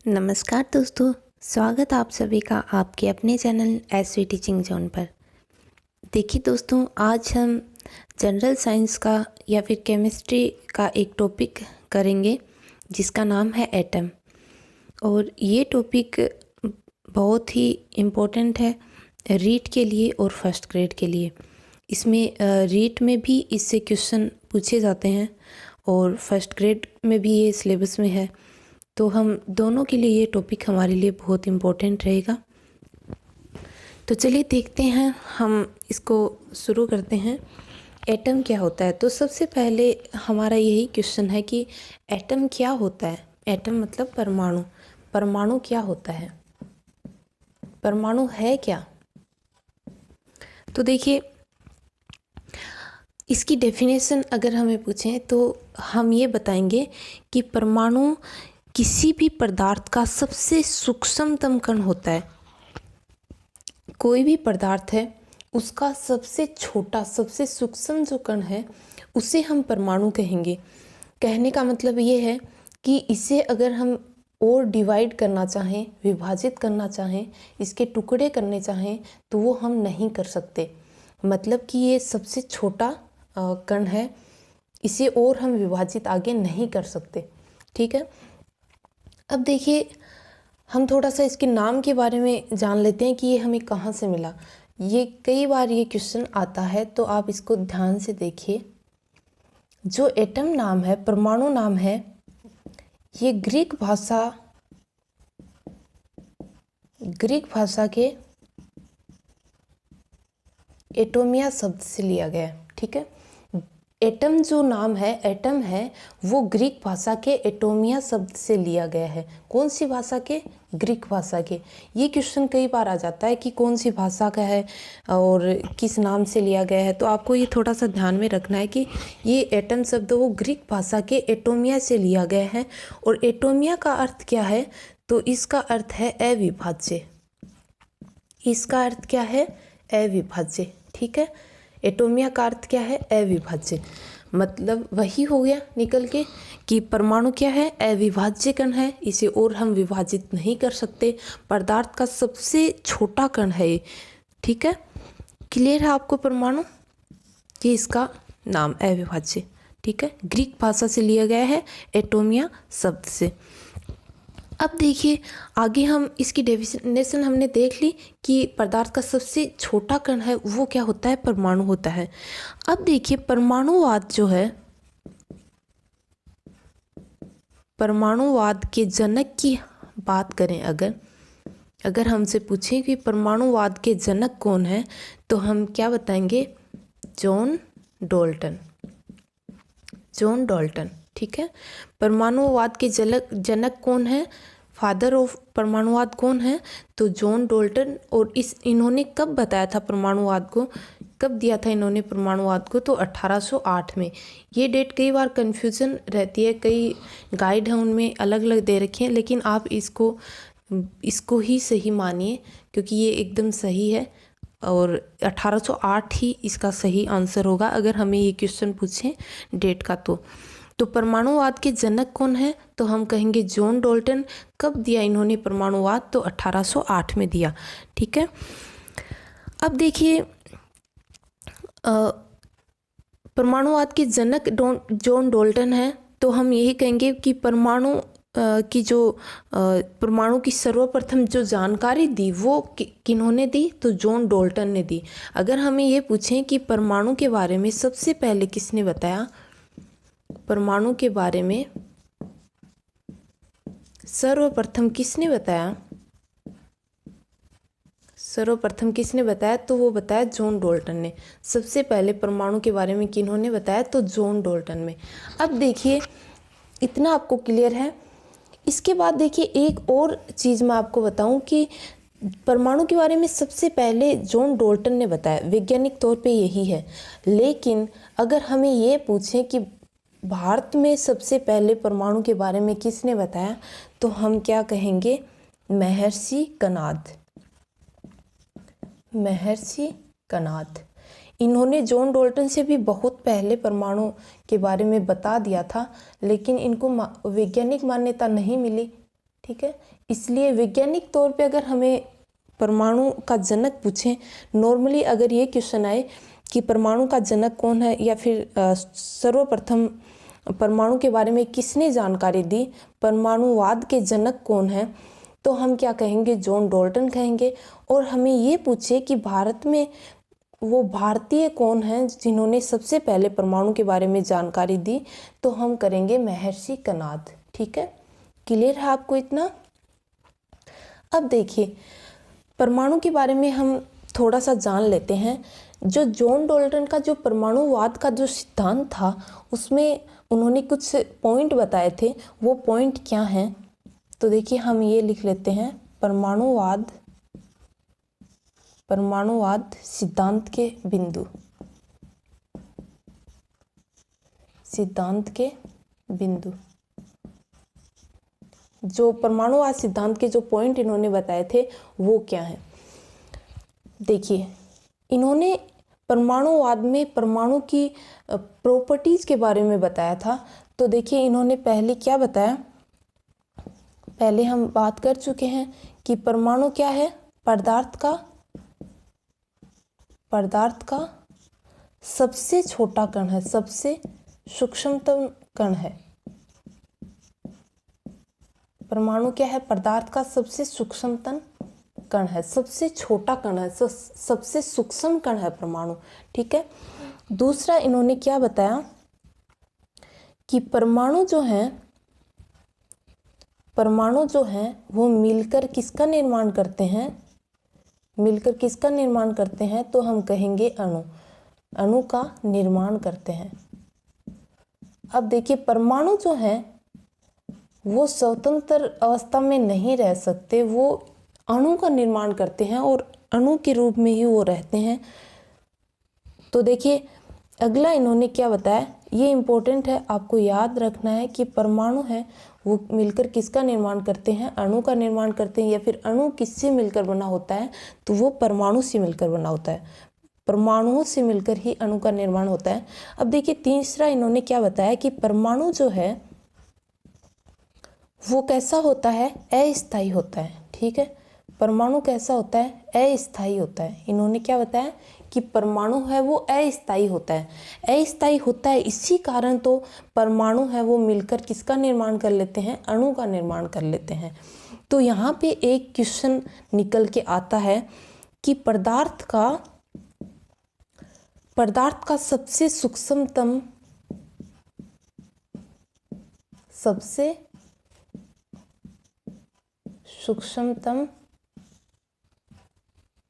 नमस्कार दोस्तों, स्वागत आप सभी का आपके अपने चैनल एसवी टीचिंग जोन पर। देखिए दोस्तों, आज हम जनरल साइंस का या फिर केमिस्ट्री का एक टॉपिक करेंगे जिसका नाम है एटम। और ये टॉपिक बहुत ही इम्पोर्टेंट है रीट के लिए और फर्स्ट ग्रेड के लिए। इसमें रीट में भी इससे क्वेश्चन पूछे जाते हैं और फर्स्ट ग्रेड में भी ये सिलेबस में है, तो हम दोनों के लिए ये टॉपिक हमारे लिए बहुत इम्पोर्टेंट रहेगा। तो चलिए देखते हैं, हम इसको शुरू करते हैं। एटम क्या होता है? तो सबसे पहले हमारा यही क्वेश्चन है कि एटम क्या होता है। एटम मतलब परमाणु। परमाणु क्या होता है? परमाणु है क्या? तो देखिए, इसकी डेफिनेशन अगर हमें पूछें तो हम ये बताएंगे कि परमाणु किसी भी पदार्थ का सबसे सूक्ष्मतम कण होता है। कोई भी पदार्थ है, उसका सबसे छोटा, सबसे सूक्ष्म जो कण है उसे हम परमाणु कहेंगे। कहने का मतलब ये है कि इसे अगर हम और डिवाइड करना चाहें, विभाजित करना चाहें, इसके टुकड़े करने चाहें तो वो हम नहीं कर सकते। मतलब कि ये सबसे छोटा कण है, इसे और हम विभाजित आगे नहीं कर सकते। ठीक है, अब देखिए, हम थोड़ा सा इसके नाम के बारे में जान लेते हैं कि ये हमें कहाँ से मिला। ये कई बार ये क्वेश्चन आता है, तो आप इसको ध्यान से देखिए। जो एटम नाम है, परमाणु नाम है, ये ग्रीक भाषा के एटोमिया शब्द से लिया गया है। ठीक है, एटम जो नाम है, एटम है, वो ग्रीक भाषा के एटोमिया शब्द से लिया गया है। कौन सी भाषा के? ग्रीक भाषा के। ये क्वेश्चन कई बार आ जाता है कि कौन सी भाषा का है और किस नाम से लिया गया है। तो आपको ये थोड़ा सा ध्यान में रखना है कि ये एटम शब्द वो ग्रीक भाषा के एटोमिया से लिया गया है। और एटोमिया का अर्थ क्या है? तो इसका अर्थ है अविभाज्य। इसका अर्थ क्या है? अविभाज्य। ठीक है, एटोमिया का अर्थ क्या है? अविभाज्य। मतलब वही हो गया निकल के कि परमाणु क्या है? अविभाज्य कण है, इसे और हम विभाजित नहीं कर सकते। पदार्थ का सबसे छोटा कण है ये। ठीक है, क्लियर है आपको परमाणु? ये इसका नाम अविभाज्य। ठीक है, ग्रीक भाषा से लिया गया है, एटोमिया शब्द से। अब देखिए, आगे हम इसकी डेफिनेशन हमने देख ली कि पदार्थ का सबसे छोटा कण है वो क्या होता है? परमाणु होता है। अब देखिए, परमाणुवाद जो है, परमाणुवाद के जनक की बात करें, अगर हमसे पूछें कि परमाणुवाद के जनक कौन है, तो हम क्या बताएंगे? John Dalton. John Dalton. ठीक है, परमाणुवाद के जनक कौन है? फादर ऑफ परमाणुवाद कौन है? तो जॉन डाल्टन। और इन्होंने कब बताया था परमाणुवाद को? कब दिया था इन्होंने परमाणुवाद को? तो 1808 में। ये डेट कई बार कन्फ्यूजन रहती है, कई गाइड हैं उनमें अलग अलग दे रखे हैं, लेकिन आप इसको ही सही मानिए क्योंकि ये एकदम सही है। और 1808 ही इसका सही आंसर होगा अगर हमें ये क्वेश्चन पूछें डेट का। तो परमाणुवाद के जनक कौन है? तो हम कहेंगे जॉन डाल्टन। कब दिया इन्होंने परमाणुवाद? तो 1808 में दिया। ठीक है, अब देखिए, परमाणुवाद के जनक जॉन डाल्टन है, तो हम यही कहेंगे कि परमाणु की सर्वप्रथम जो जानकारी दी वो किन्होंने दी? तो जॉन डाल्टन ने दी। अगर हमें ये पूछें कि परमाणु के बारे में सबसे पहले किसने बताया, परमाणु के बारे में सर्वप्रथम किसने बताया? सर्वप्रथम किसने बताया? तो वो बताया जॉन डाल्टन ने। सबसे पहले परमाणु के बारे में किन्होंने बताया? तो जॉन डाल्टन में। अब देखिए, इतना आपको क्लियर है। इसके बाद देखिए, एक और चीज़ मैं आपको बताऊं कि परमाणु के बारे में सबसे पहले जॉन डाल्टन ने बताया, वैज्ञानिक तौर पे यही है। लेकिन अगर हमें ये पूछें कि भारत में सबसे पहले परमाणु के बारे में किसने बताया, तो हम क्या कहेंगे? महर्षि कणाद। महर्षि कणाद। इन्होंने जॉन डाल्टन से भी बहुत पहले परमाणु के बारे में बता दिया था, लेकिन इनको वैज्ञानिक मान्यता नहीं मिली। ठीक है। इसलिए वैज्ञानिक तौर पे अगर हमें परमाणु का जनक पूछें, नॉर्मली अगर ये क्वेश्चन आए कि परमाणु का जनक कौन है या फिर सर्वप्रथम परमाणु के बारे में किसने जानकारी दी, परमाणुवाद के जनक कौन है, तो हम क्या कहेंगे, जॉन डाल्टन कहेंगे। और हमें ये पूछे कि भारत में वो भारतीय कौन हैं जिन्होंने सबसे पहले परमाणु के बारे में जानकारी दी, तो हम करेंगे महर्षि कणाद। ठीक है, क्लियर है आपको इतना। अब देखिए परमाणु के बारे में हम थोड़ा सा जान लेते हैं। जो जॉन डाल्टन का जो परमाणुवाद का जो सिद्धांत था उसमें उन्होंने कुछ पॉइंट बताए थे, वो पॉइंट क्या हैं, तो देखिए हम ये लिख लेते हैं, परमाणुवाद सिद्धांत के बिंदु। जो परमाणुवाद सिद्धांत के जो पॉइंट इन्होंने बताए थे वो क्या है। देखिए इन्होंने परमाणुवाद में परमाणु की प्रॉपर्टीज के बारे में बताया था। तो देखिए इन्होंने पहले क्या बताया, पहले हम बात कर चुके हैं कि परमाणु क्या है, पदार्थ का सबसे छोटा कण है, सबसे सूक्ष्मतम कण है। परमाणु क्या है, पदार्थ का सबसे सूक्ष्मतम कण है, सबसे छोटा कण है, सबसे सूक्ष्म कण है परमाणु। ठीक है। दूसरा इन्होंने क्या बताया कि परमाणु जो है वो मिलकर किसका निर्माण करते हैं, तो हम कहेंगे अणु का निर्माण करते हैं। अब देखिए परमाणु जो है वो स्वतंत्र अवस्था में नहीं रह सकते, वो अणु का निर्माण करते हैं और अणु के रूप में ही वो रहते हैं। तो देखिए अगला इन्होंने क्या बताया, ये इम्पोर्टेंट है, आपको याद रखना है कि परमाणु है वो मिलकर किसका निर्माण करते हैं, अणु का निर्माण करते हैं, या फिर अणु किससे मिलकर बना होता है, तो वो परमाणु से मिलकर बना होता है, परमाणुओं से मिलकर ही अणु का निर्माण होता है। अब देखिए तीसरा इन्होंने क्या बताया कि परमाणु जो है वो कैसा होता है, अस्थायी होता है। ठीक है, परमाणु कैसा होता है, अस्थायी होता है। इन्होंने क्या बताया कि परमाणु है वो अस्थायी होता है, इसी कारण तो परमाणु है वो मिलकर किसका निर्माण कर लेते हैं, अणु का निर्माण कर लेते हैं। तो यहाँ पे एक क्वेश्चन निकल के आता है कि पदार्थ का सबसे सूक्ष्मतम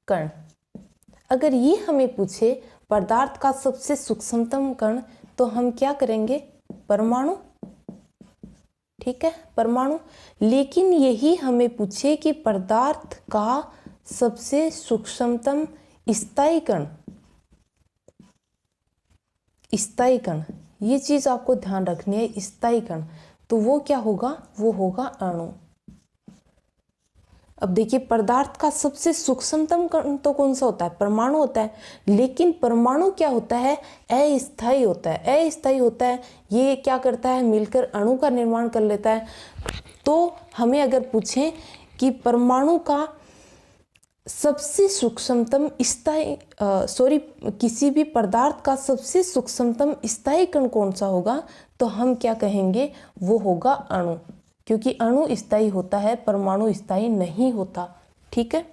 कण, अगर ये हमें पूछे पदार्थ का सबसे सूक्ष्मतम कण, तो हम क्या करेंगे, परमाणु। ठीक है, परमाणु। लेकिन यही हमें पूछे कि पदार्थ का सबसे सूक्ष्मतम स्थायी कण, ये चीज आपको ध्यान रखनी है, स्थायी कण, तो वो क्या होगा, वो होगा अणु। अब देखिए पदार्थ का सबसे सूक्ष्मतम कण तो कौन सा होता है, परमाणु होता है, लेकिन परमाणु क्या होता है, अस्थायी होता है, ये क्या करता है, मिलकर अणु का निर्माण कर लेता है। तो हमें अगर पूछें कि परमाणु का सबसे सूक्ष्मतम किसी भी पदार्थ का सबसे सूक्ष्मतम स्थायी कण कौन सा होगा, तो हम क्या कहेंगे, वो होगा अणु, क्योंकि अणु स्थायी होता है, परमाणु स्थायी नहीं होता। ठीक है,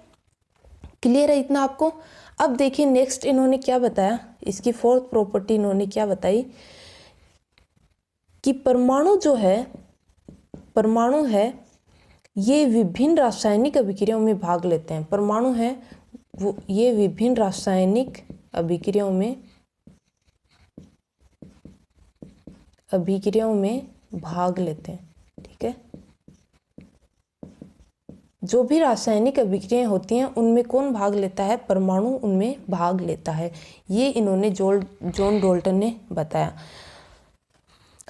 क्लियर है इतना आपको। अब देखिए नेक्स्ट इन्होंने क्या बताया, इसकी फोर्थ प्रॉपर्टी इन्होंने क्या बताई कि परमाणु है ये विभिन्न रासायनिक अभिक्रियाओं में भाग लेते हैं। परमाणु है वो ये विभिन्न रासायनिक अभिक्रियाओं में भाग लेते हैं। ठीक है, जो भी रासायनिक अभिक्रियाएं होती हैं उनमें कौन भाग लेता है, परमाणु उनमें भाग लेता है। ये इन्होंने जॉन डाल्टन ने बताया।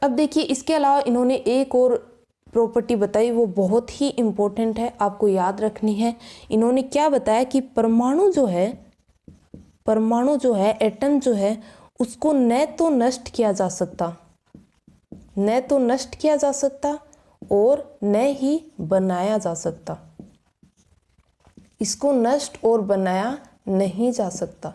अब देखिए इसके अलावा इन्होंने एक और प्रॉपर्टी बताई, वो बहुत ही इम्पोर्टेंट है, आपको याद रखनी है। इन्होंने क्या बताया कि परमाणु जो है, एटम जो है, उसको न तो नष्ट किया जा सकता और न ही बनाया जा सकता। इसको नष्ट और बनाया नहीं जा सकता।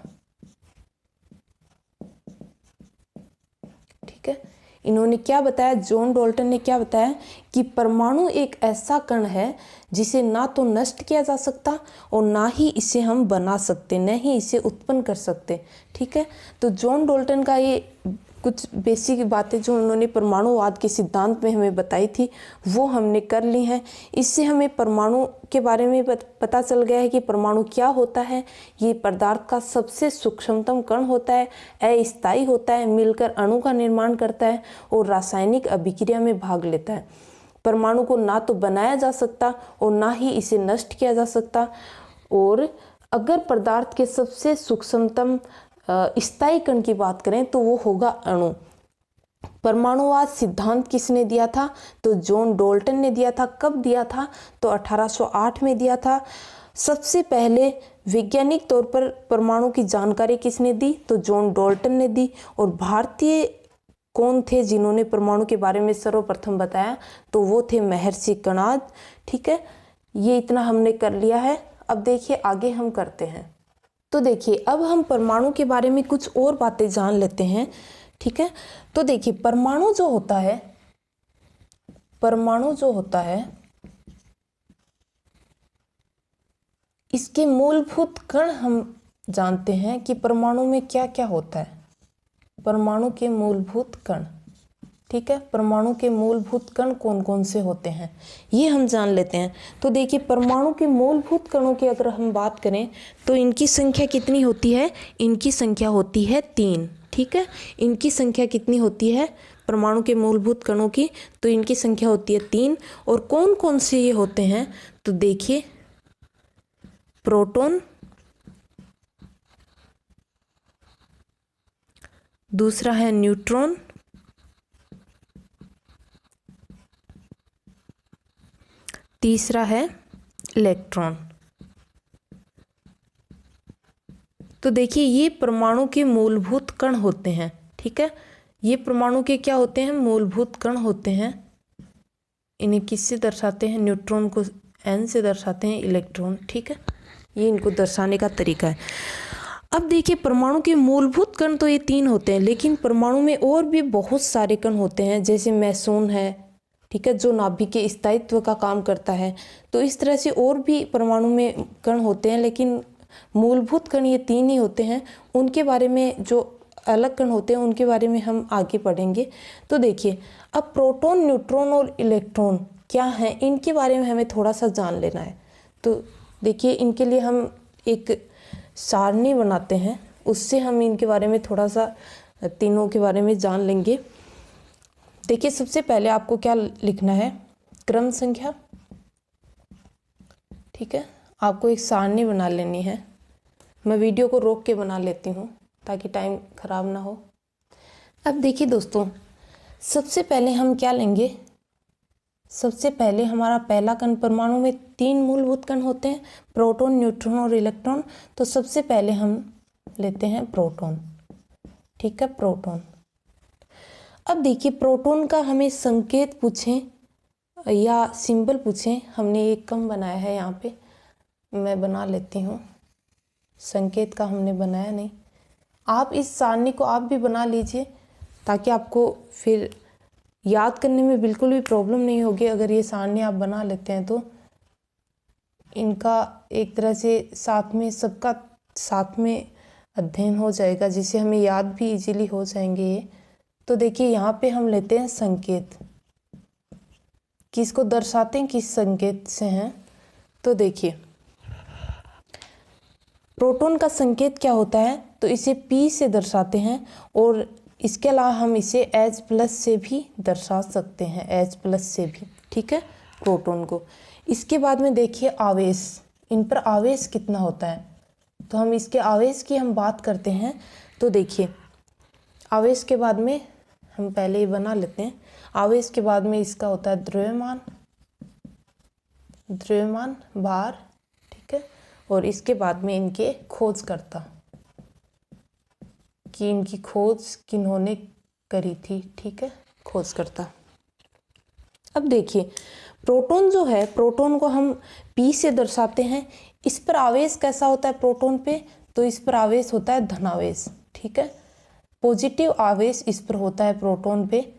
ठीक है, इन्होंने क्या बताया, जॉन डाल्टन ने क्या बताया कि परमाणु एक ऐसा कण है जिसे ना तो नष्ट किया जा सकता और ना ही इसे हम बना सकते, न ही इसे उत्पन्न कर सकते। ठीक है, तो जॉन डाल्टन का ये कुछ बेसिक बातें जो उन्होंने परमाणुवाद के सिद्धांत में हमें बताई थी वो हमने कर ली हैं। इससे हमें परमाणु के बारे में पता चल गया है कि परमाणु क्या होता है। ये पदार्थ का सबसे सूक्ष्मतम कण होता है, अस्थायी होता है, मिलकर अणु का निर्माण करता है और रासायनिक अभिक्रिया में भाग लेता है। परमाणु को ना तो बनाया जा सकता और ना ही इसे नष्ट किया जा सकता। और अगर पदार्थ के सबसे सूक्ष्मतम स्थायी कण की बात करें तो वो होगा अणु। परमाणुवाद सिद्धांत किसने दिया था, तो जॉन डाल्टन ने दिया था। कब दिया था, तो 1808 में दिया था। सबसे पहले वैज्ञानिक तौर पर परमाणु की जानकारी किसने दी, तो जॉन डाल्टन ने दी। और भारतीय कौन थे जिन्होंने परमाणु के बारे में सर्वप्रथम बताया, तो वो थे महर्षि कणाद। ठीक है, ये इतना हमने कर लिया है। अब देखिए आगे हम करते हैं। तो देखिए अब हम परमाणु के बारे में कुछ और बातें जान लेते हैं। ठीक है, तो देखिए परमाणु जो होता है इसके मूलभूत कण हम जानते हैं कि परमाणु में क्या क्या होता है। परमाणु के मूलभूत कण, ठीक है, परमाणु के मूलभूत कण कौन कौन से होते हैं ये हम जान लेते हैं। तो देखिए परमाणु के मूलभूत कणों की अगर हम बात करें तो इनकी संख्या कितनी होती है, इनकी संख्या होती है 3। ठीक है, इनकी संख्या कितनी होती है परमाणु के मूलभूत कणों की, तो इनकी संख्या होती है 3। और कौन कौन से ये होते हैं, तो देखिए प्रोटॉन, दूसरा है न्यूट्रॉन, तीसरा है इलेक्ट्रॉन। तो देखिए ये परमाणु के मूलभूत कण होते हैं। ठीक है, ये परमाणु के क्या होते हैं, मूलभूत कण होते हैं। इन्हें किससे दर्शाते हैं, न्यूट्रॉन को n से दर्शाते हैं, इलेक्ट्रॉन। ठीक है, ये इनको दर्शाने का तरीका है। अब देखिए परमाणु के मूलभूत कण तो ये 3 होते हैं, लेकिन परमाणु में और भी बहुत सारे कण होते हैं, जैसे मेसोन है, ठीक है, जो नाभिक के स्थायित्व का काम करता है। तो इस तरह से और भी परमाणु में कण होते हैं, लेकिन मूलभूत कण ये 3 ही होते हैं। उनके बारे में जो अलग कण होते हैं उनके बारे में हम आगे पढ़ेंगे। तो देखिए अब प्रोटॉन, न्यूट्रॉन और इलेक्ट्रॉन क्या हैं, इनके बारे में हमें थोड़ा सा जान लेना है। तो देखिए इनके लिए हम एक सारणी बनाते हैं, उससे हम इनके बारे में थोड़ा सा तीनों के बारे में जान लेंगे। देखिए सबसे पहले आपको क्या लिखना है, क्रम संख्या। ठीक है, आपको एक सारणी बना लेनी है। मैं वीडियो को रोक के बना लेती हूँ ताकि टाइम खराब ना हो। अब देखिए दोस्तों, सबसे पहले हम क्या लेंगे, सबसे पहले हमारा पहला कण, परमाणु में 3 मूलभूत कण होते हैं, प्रोटॉन, न्यूट्रॉन और इलेक्ट्रॉन। तो सबसे पहले हम लेते हैं प्रोटॉन। ठीक है, प्रोटॉन। अब देखिए प्रोटॉन का हमें संकेत पूछें या सिंबल पूछें, हमने एक कम बनाया है यहाँ पे, मैं बना लेती हूँ। संकेत का हमने बनाया नहीं, आप इस सारणी को आप भी बना लीजिए ताकि आपको फिर याद करने में बिल्कुल भी प्रॉब्लम नहीं होगी। अगर ये सारणी आप बना लेते हैं तो इनका एक तरह से साथ में सबका साथ में अध्ययन हो जाएगा, जिससे हमें याद भी इजीली हो जाएंगे ये। तो देखिए यहाँ पे हम लेते हैं संकेत, किसको दर्शाते हैं, किस संकेत से हैं। तो देखिए प्रोटॉन का संकेत क्या होता है, तो इसे P से दर्शाते हैं और इसके अलावा हम इसे H+ से भी दर्शा सकते हैं, H+ से भी। ठीक है, प्रोटॉन को। इसके बाद में देखिए आवेश, इन पर आवेश कितना होता है, तो हम इसके आवेश की हम बात करते हैं। तो देखिए आवेश के बाद में हम पहले ही बना लेते हैं, आवेश के बाद में इसका होता है द्रव्यमान, द्रव्यमान भार। ठीक है, और इसके बाद में इनके खोजकर्ता, कि इनकी खोज किन्होंने करी थी। ठीक है, खोजकर्ता। अब देखिए प्रोटॉन जो है, प्रोटॉन को हम P से दर्शाते हैं। इस पर आवेश कैसा होता है प्रोटॉन पे, तो इस पर आवेश होता है धनावेश, ठीक है। पॉजिटिव आवेश इस पर होता है प्रोटॉन पे,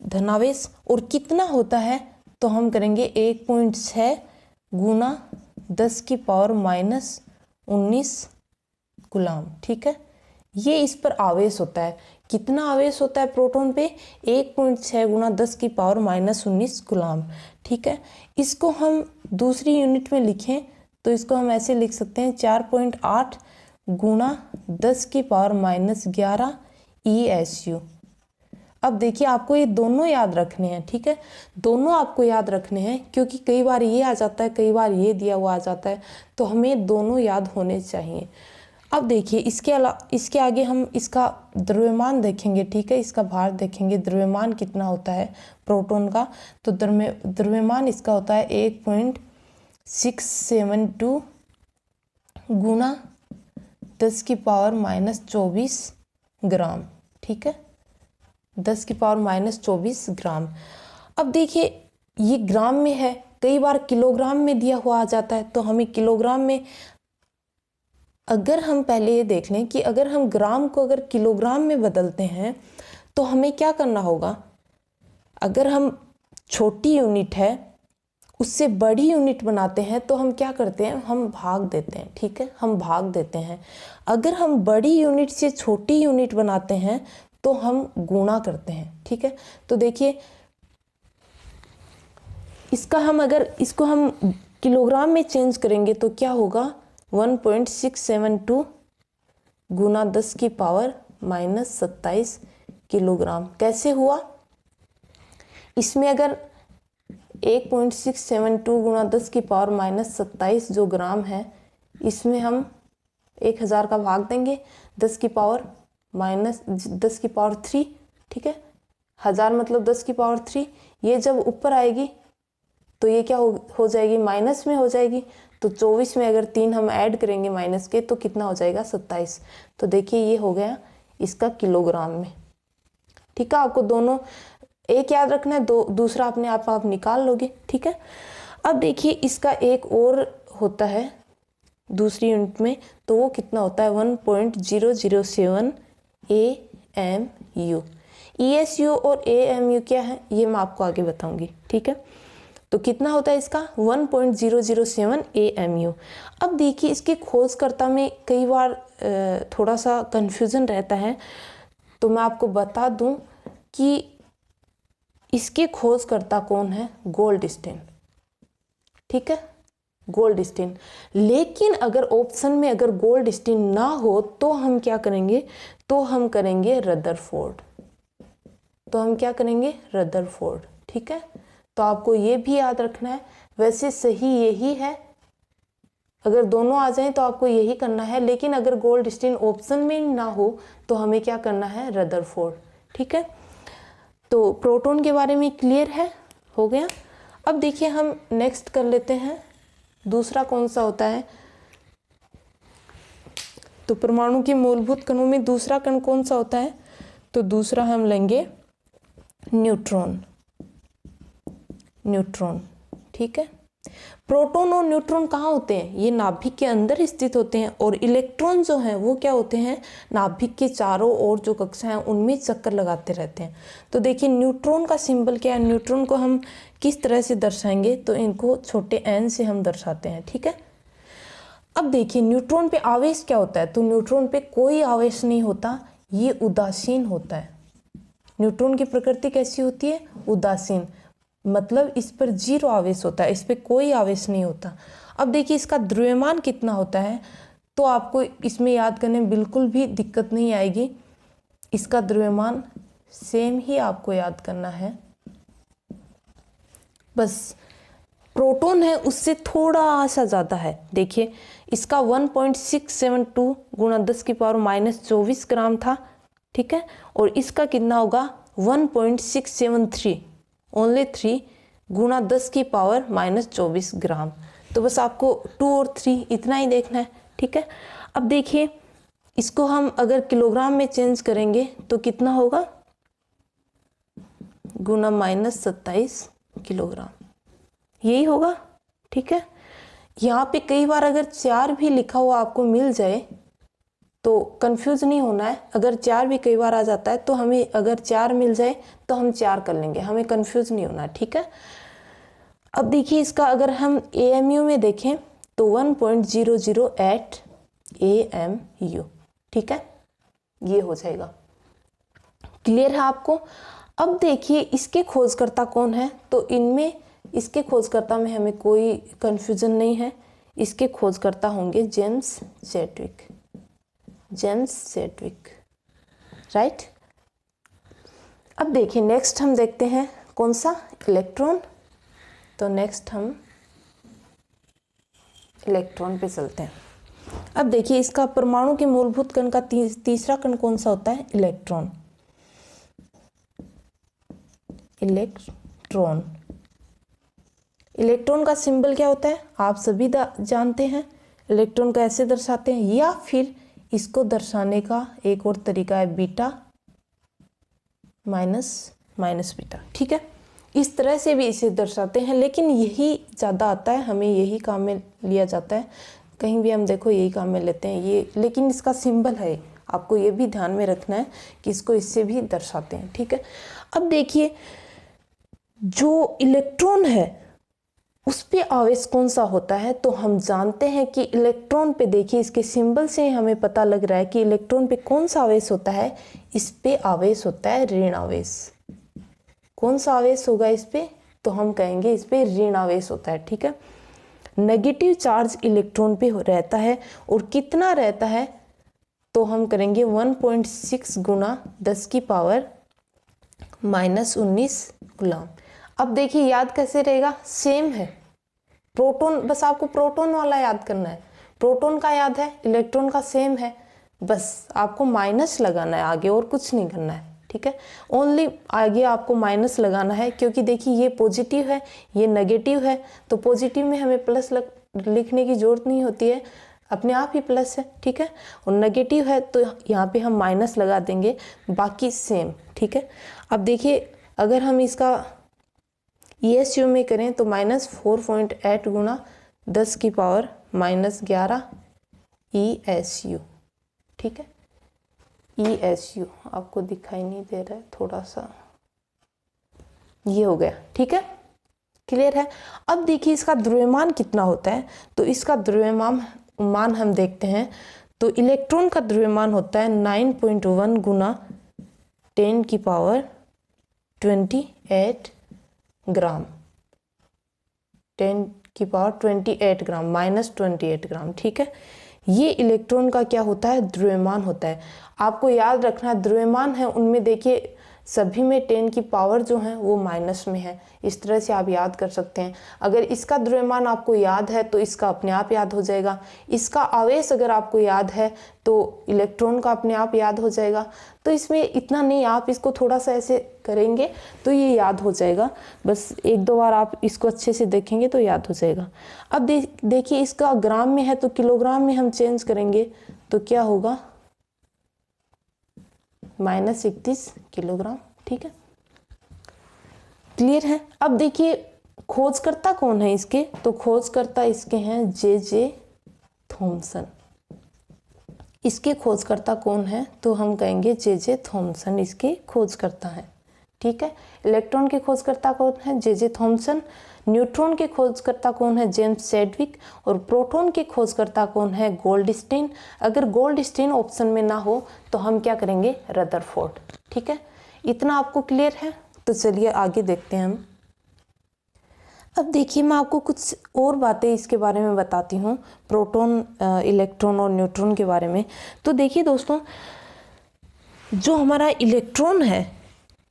धनावेश। और कितना होता है, तो हम करेंगे 1.6 गुना 10 की पावर माइनस 19 कूलम, ठीक है। ये इस पर आवेश होता है। कितना आवेश होता है प्रोटॉन पे, 1.6 गुना 10 की पावर माइनस 19 कूलम, ठीक है। इसको हम दूसरी यूनिट में लिखें तो इसको हम ऐसे लिख सकते हैं 4.8 गुना 10 की पावर माइनस 11 ESU। अब देखिए आपको ये दोनों याद रखने हैं, ठीक है। दोनों आपको याद रखने हैं क्योंकि कई बार ये आ जाता है, कई बार ये दिया हुआ आ जाता है, तो हमें दोनों याद होने चाहिए। अब देखिए इसके आगे हम इसका द्रव्यमान देखेंगे, ठीक है। इसका भार देखेंगे, द्रव्यमान कितना होता है प्रोटॉन का, तो द्रव्यमान इसका होता है 1.672 गुना 10 की पावर माइनस 24 ग्राम, ठीक है। 10 की पावर माइनस 24 ग्राम। अब देखिए ये ग्राम में है, कई बार किलोग्राम में दिया हुआ आ जाता है, तो हमें किलोग्राम में, अगर हम पहले ये देख लें कि अगर हम ग्राम को अगर किलोग्राम में बदलते हैं तो हमें क्या करना होगा। अगर हम छोटी यूनिट है उससे बड़ी यूनिट बनाते हैं तो हम क्या करते हैं, हम भाग देते हैं, ठीक है, हम भाग देते हैं। अगर हम बड़ी यूनिट से छोटी यूनिट बनाते हैं तो हम गुणा करते हैं, ठीक है। तो देखिए इसका हम अगर इसको हम किलोग्राम में चेंज करेंगे तो क्या होगा, 1.672 गुना 10 की पावर माइनस 27 किलोग्राम। कैसे हुआ, इसमें अगर 1.672 गुना 10 की पावर माइनस 27 जो ग्राम है, इसमें हम 1000 का भाग देंगे 10 की पावर माइनस 10 की पावर 3, ठीक है। 1000 मतलब 10 की पावर 3। ये जब ऊपर आएगी तो ये क्या हो जाएगी, माइनस में हो जाएगी। तो 24 में अगर 3 हम ऐड करेंगे माइनस के तो कितना हो जाएगा, 27। तो देखिए ये हो गया इसका किलोग्राम में, ठीक है। आपको दोनों एक याद रखना है, दूसरा अपने आप निकाल लोगे, ठीक है। अब देखिए इसका एक और होता है दूसरी यूनिट में, तो वो कितना होता है 1.007 AMU। ESU और AMU क्या है ये मैं आपको आगे बताऊंगी, ठीक है। तो कितना होता है इसका 1.007 AMU। अब देखिए इसके खोजकर्ता में कई बार थोड़ा सा कंफ्यूजन रहता है, तो मैं आपको बता दूं कि इसके खोजकर्ता कौन है, गोल्डस्टीन, ठीक है, गोल्डस्टीन। लेकिन अगर ऑप्शन में अगर गोल्डस्टीन ना हो तो हम क्या करेंगे, तो हम करेंगे रदरफोर्ड, तो हम क्या करेंगे रदरफोर्ड, ठीक है। तो आपको ये भी याद रखना है, वैसे सही यही है, अगर दोनों आ जाएं तो आपको यही करना है, लेकिन अगर गोल्डस्टीन ऑप्शन में ना हो तो हमें क्या करना है, रदरफोर्ड, ठीक है। तो प्रोटॉन के बारे में क्लियर है, हो गया। अब देखिए हम नेक्स्ट कर लेते हैं, दूसरा कौन सा होता है, तो परमाणु के मूलभूत कणों में दूसरा कण कौन सा होता है, तो दूसरा हम लेंगे न्यूट्रॉन, न्यूट्रॉन, ठीक है। प्रोटॉन और न्यूट्रॉन कहाँ होते हैं, ये नाभिक के अंदर स्थित होते हैं, और इलेक्ट्रॉन जो हैं वो क्या होते हैं, नाभिक के चारों ओर जो कक्षा हैं उनमें चक्कर लगाते रहते हैं। तो देखिए न्यूट्रॉन का सिंबल क्या है, न्यूट्रॉन को हम किस तरह से दर्शाएंगे, तो इनको छोटे n से हम दर्शाते हैं, ठीक है। अब देखिए न्यूट्रॉन पे आवेश क्या होता है, तो न्यूट्रॉन पे कोई आवेश नहीं होता, ये उदासीन होता है। न्यूट्रॉन की प्रकृति कैसी होती है, उदासीन, मतलब इस पर 0 आवेश होता है, इस पर कोई आवेश नहीं होता। अब देखिए इसका द्रव्यमान कितना होता है, तो आपको इसमें याद करने में बिल्कुल भी दिक्कत नहीं आएगी। इसका द्रव्यमान सेम ही आपको याद करना है, बस प्रोटॉन है उससे थोड़ा सा ज़्यादा है। देखिए इसका 1.672 गुणा 10 की पावर माइनस 24 ग्राम था, ठीक है, और इसका कितना होगा 1.673 ओनली 3 गुणा 10 की पावर माइनस 24 ग्राम। तो बस आपको 2 और 3 इतना ही देखना है, ठीक है। अब देखिए इसको हम अगर किलोग्राम में चेंज करेंगे तो कितना होगा, गुणा माइनस 27 किलोग्राम, यही होगा। ठीक है, यहाँ पे कई बार अगर 4 भी लिखा हुआ आपको मिल जाए तो कंफ्यूज नहीं होना है। अगर 4 भी कई बार आ जाता है तो हमें, अगर 4 मिल जाए तो हम 4 कर लेंगे, हमें कंफ्यूज नहीं होना। ठीक है, अब देखिए इसका अगर हम AMU में देखें तो 1.008 AMU। ठीक है, ये हो जाएगा। क्लियर है आपको? अब देखिए इसके खोजकर्ता कौन है, तो इनमें इसके खोजकर्ता में हमें कोई कंफ्यूजन नहीं है। इसके खोजकर्ता होंगे James Chadwick, James Chadwick, right. अब देखिए नेक्स्ट हम देखते हैं कौन सा, इलेक्ट्रॉन। तो नेक्स्ट हम इलेक्ट्रॉन पे चलते हैं। अब देखिए इसका परमाणु के मूलभूत कण का तीसरा कण कौन सा होता है, इलेक्ट्रॉन। इलेक्ट्रॉन, इलेक्ट्रॉन का सिंबल क्या होता है, आप सभी जानते हैं। इलेक्ट्रॉन को ऐसे दर्शाते हैं, या फिर इसको दर्शाने का एक और तरीका है बीटा माइनस बीटा। ठीक है, इस तरह से भी इसे दर्शाते हैं, लेकिन यही ज़्यादा आता है, हमें यही काम में लिया जाता है। कहीं भी हम देखो यही काम में लेते हैं ये, लेकिन इसका सिंबल है, आपको ये भी ध्यान में रखना है कि इसको इससे भी दर्शाते हैं। ठीक है, अब देखिए जो इलेक्ट्रॉन है उस पे आवेश कौन सा होता है, तो हम जानते हैं कि इलेक्ट्रॉन पे, देखिए इसके सिंबल से हमें पता लग रहा है कि इलेक्ट्रॉन पे कौन सा आवेश होता है, इस पे आवेश होता है ऋण आवेश। कौन सा आवेश होगा इस पे, तो हम कहेंगे इस पे ऋण आवेश होता है। ठीक है, नेगेटिव चार्ज इलेक्ट्रॉन पे रहता है, और कितना रहता है, तो हम करेंगे 1.6 गुना 10 की पावर -19 गुलाम। अब देखिए याद कैसे रहेगा, सेम है। प्रोटॉन, बस आपको प्रोटॉन वाला याद करना है, प्रोटॉन का याद है, इलेक्ट्रॉन का सेम है, बस आपको माइनस लगाना है आगे, और कुछ नहीं करना है। ठीक है, ओनली आगे आपको माइनस लगाना है, क्योंकि देखिए ये पॉजिटिव है, ये नेगेटिव है, तो पॉजिटिव में हमें प्लस लिखने की जरूरत नहीं होती है, अपने आप ही प्लस है। ठीक है, और नेगेटिव है तो यहाँ पे हम माइनस लगा देंगे, बाकी सेम। ठीक है, अब देखिए अगर हम इसका ESU में करें तो -4.8 गुना 10 की पावर -11 ESU। ठीक है, ESU आपको दिखाई नहीं दे रहा है, थोड़ा सा ये हो गया। ठीक है, क्लियर है। अब देखिए इसका द्रव्यमान कितना होता है, तो इसका द्रव्यमान हम देखते हैं, तो इलेक्ट्रॉन का द्रव्यमान होता है 9.1 गुना 10 की पावर 28 ग्राम, 10 की पावर 28 ग्राम, -28 ग्राम। ठीक है, ये इलेक्ट्रॉन का क्या होता है, द्रव्यमान होता है। आपको याद रखना है द्रव्यमान है उनमें देखिए सभी में 10 की पावर जो है वो माइनस में है, इस तरह से आप याद कर सकते हैं। अगर इसका द्रव्यमान आपको याद है तो इसका अपने आप याद हो जाएगा, इसका आवेश अगर आपको याद है तो इलेक्ट्रॉन का अपने आप याद हो जाएगा। तो इसमें इतना नहीं, आप इसको थोड़ा सा ऐसे करेंगे तो ये याद हो जाएगा, बस 1-2 बार आप इसको अच्छे से देखेंगे तो याद हो जाएगा। अब देखिए इसका ग्राम में है तो किलोग्राम में हम चेंज करेंगे तो क्या होगा, -31 किलोग्राम। ठीक है, क्लियर है। अब देखिए खोजकर्ता कौन है इसके, तो खोजकर्ता इसके हैं जे थॉमसन। इसके खोजकर्ता कौन है, तो हम कहेंगे जे थॉमसन इसके खोजकर्ता हैं। ठीक है, इलेक्ट्रॉन के खोजकर्ता कौन है, जे थॉमसन। न्यूट्रॉन के खोजकर्ता कौन है, जेम्स चैडविक। और प्रोटॉन के खोजकर्ता कौन है, गोल्डस्टीन। अगर गोल्डस्टीन ऑप्शन में ना हो तो हम क्या करेंगे, रदरफोर्ड। ठीक है, इतना आपको क्लियर है। तो चलिए आगे देखते हैं हम। अब देखिए मैं आपको कुछ और बातें इसके बारे में बताती हूँ, प्रोटॉन, इलेक्ट्रॉन और न्यूट्रॉन के बारे में। तो देखिए दोस्तों, जो हमारा इलेक्ट्रॉन है,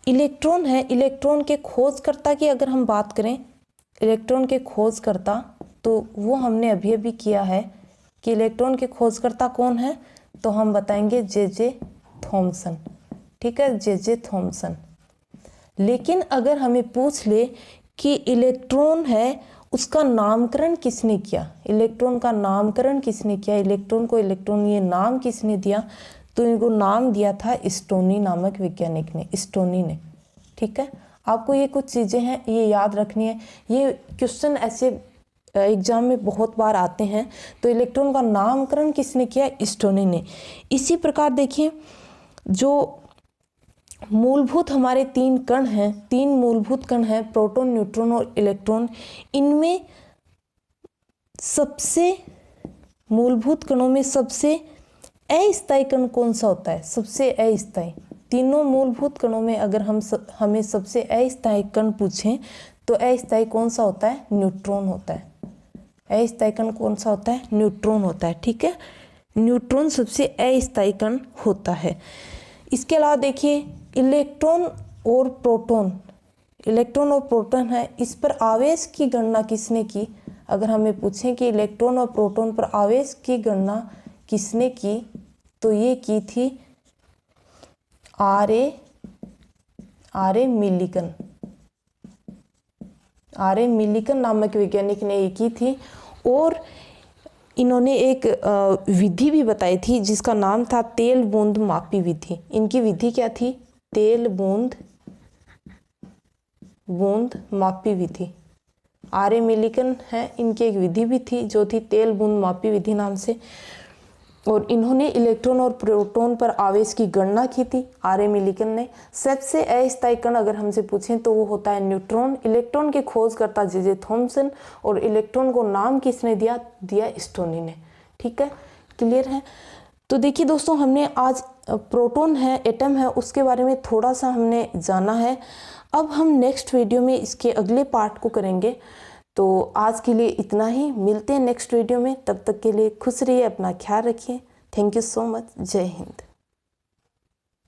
इलेक्ट्रॉन के खोजकर्ता की अगर हम बात करें, इलेक्ट्रॉन के खोजकर्ता, तो वो हमने अभी अभी किया है कि इलेक्ट्रॉन के खोजकर्ता कौन है, तो हम बताएंगे जे थॉमसन। ठीक है, जे थॉमसन। लेकिन अगर हमें पूछ ले कि इलेक्ट्रॉन है उसका नामकरण किसने किया, इलेक्ट्रॉन का नामकरण किसने किया, इलेक्ट्रॉन को इलेक्ट्रॉन ये नाम किसने दिया, तो इनको नाम दिया था स्टोनी नामक वैज्ञानिक ने, स्टोनी ने। ठीक है, आपको ये कुछ चीज़ें हैं ये याद रखनी है। ये क्वेश्चन ऐसे एग्जाम में बहुत बार आते हैं। तो इलेक्ट्रॉन का नामकरण किसने किया? स्टोनी ने। इसी प्रकार देखिए जो मूलभूत हमारे तीन कण हैं, तीन मूलभूत कण हैं, प्रोटॉन, न्यूट्रॉन और इलेक्ट्रॉन। इनमें सबसे मूलभूत कणों में सबसे अस्थायी कण कौन सा होता है? सबसे अस्थायी। तीनों मूलभूत कणों में अगर हमें सबसे अस्थायी कण पूछें तो अस्थायी कौन सा होता है? न्यूट्रॉन होता है। अस्थायी कण कौन सा होता है? न्यूट्रॉन होता है। ठीक है, न्यूट्रॉन सबसे अस्थायी कण होता है। इसके अलावा देखिए इलेक्ट्रॉन और प्रोटॉन, इलेक्ट्रॉन और प्रोटॉन है, इस पर आवेश की गणना किसने की? अगर हमें पूछें कि इलेक्ट्रॉन और प्रोटॉन पर आवेश की गणना किसने की, तो ये की थी आर.ए. मिलिकन। आर.ए. मिलिकन नामक वैज्ञानिक ने ये की थी। और इन्होंने एक विधि भी बताई थी जिसका नाम था तेल बूंद मापी विधि। इनकी विधि क्या थी? तेल बूंद मापी विधि। आर.ए. मिलिकन है, इनकी एक विधि भी थी जो थी तेल बूंद मापी विधि नाम से। और इन्होंने इलेक्ट्रॉन और प्रोटॉन पर आवेश की गणना की थी आर.ए. मिलिकन ने। सबसे अस्थायी कण अगर हमसे पूछें तो वो होता है न्यूट्रॉन। इलेक्ट्रॉन के खोजकर्ता जे थॉमसन। और इलेक्ट्रॉन को नाम किसने दिया? स्टोनी ने। ठीक है, क्लियर है। तो देखिए दोस्तों, हमने आज प्रोटॉन है, एटम है, उसके बारे में थोड़ा सा हमने जाना है। अब हम नेक्स्ट वीडियो में इसके अगले पार्ट को करेंगे। तो आज के लिए इतना ही, मिलते हैं नेक्स्ट वीडियो में। तब तक के लिए खुश रहिए, अपना ख्याल रखिए। Thank you so much. जय हिंद।